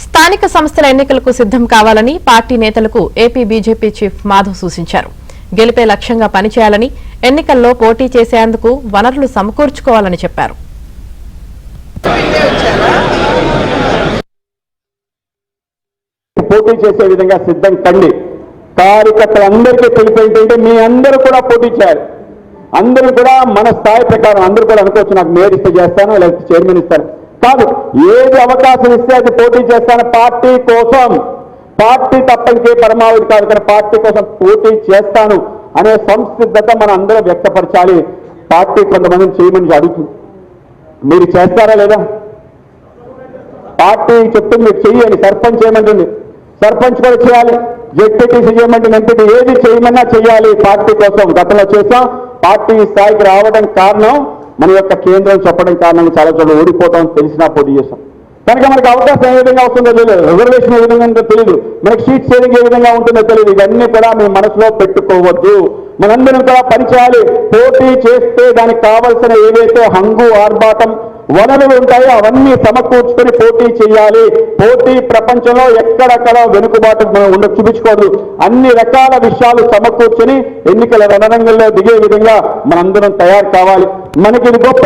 స్థానిక సంస్థల ఎన్నికలకు సిద్ధం కావాలని పార్టీ నేతలకు ఏపీ బీజేపీ చీఫ్ మాధవ్ సూచించారు. గెలిపే లక్ష్యంగా పనిచేయాలని, ఎన్నికల్లో పోటీ చేసేందుకు వనరులు సమకూర్చుకోవాలని చెప్పారు. పోటీ చేసే విధంగా సిద్ధం కండి. కార్యకర్తలందరికీ తెలిసి ఏంటంటే మీ అందరూ కూడా పోటీ చేయాలి. అందరూ కూడా మన స్థాయి ప్రకారం అందరూ కూడా అనుకోవచ్చు, నాకు మేయర్ ఇస్తే చేస్తాను, లేకపోతే చైర్మన్ ఇస్తాను కాదు, ఏది అవకాశం ఇస్తే అది పోటీ చేస్తాను. పార్టీ కోసం, పార్టీ తప్ప ఇంకే పరమావధి కాదు, కానీ పార్టీ కోసం పోటీ చేస్తాను అనే సంసిద్ధత మనం అందరూ వ్యక్తపరచాలి. పార్టీ కొంతమందిని చేయమని అడుగుతుంది, మీరు చేస్తారా లేదా? పార్టీ చెప్తుంది మీరు చెయ్యండి, సర్పంచ్ చేయమంటుంది, సర్పంచ్ కూడా చేయాలి, జెడ్పీటీసీ చేయమంటుంది, ఎంపీటీ ఏది చేయమన్నా చేయాలి పార్టీ కోసం. గతంలో చేస్తాం. పార్టీ స్థాయికి రావడం కారణం మన యొక్క కేంద్రం చెప్పడం కారణంగా చాలా చోట్ల ఓడిపోవడం తెలిసినా పోటీ చేస్తాం. కనుక మనకు అవకాశం ఏ విధంగా వస్తుందో తెలియదు, రిజర్వేషన్ ఏ విధంగా ఉంటుందో తెలియదు, మనకి సీట్ షేరింగ్ ఏ విధంగా ఉంటుందో తెలియదు. ఇవన్నీ కూడా మీ మనసులో పెట్టుకోవద్దు. మనందరం కూడా పనిచేయాలి. పోటీ చేస్తే దానికి కావలసిన ఏవైతే హంగు ఆర్భాటం వనరులు ఉంటాయో అవన్నీ సమకూర్చుకొని పోటీ చేయాలి. పోటీ ప్రపంచంలో ఎక్కడెక్కడ వెనుకబాటు మనం చూపించుకోవద్దు. అన్ని రకాల విషయాలు సమకూర్చుని ఎన్నికల రణరంగంలో దిగే విధంగా మనందరం తయారు కావాలి. మనకి ఇది గొప్ప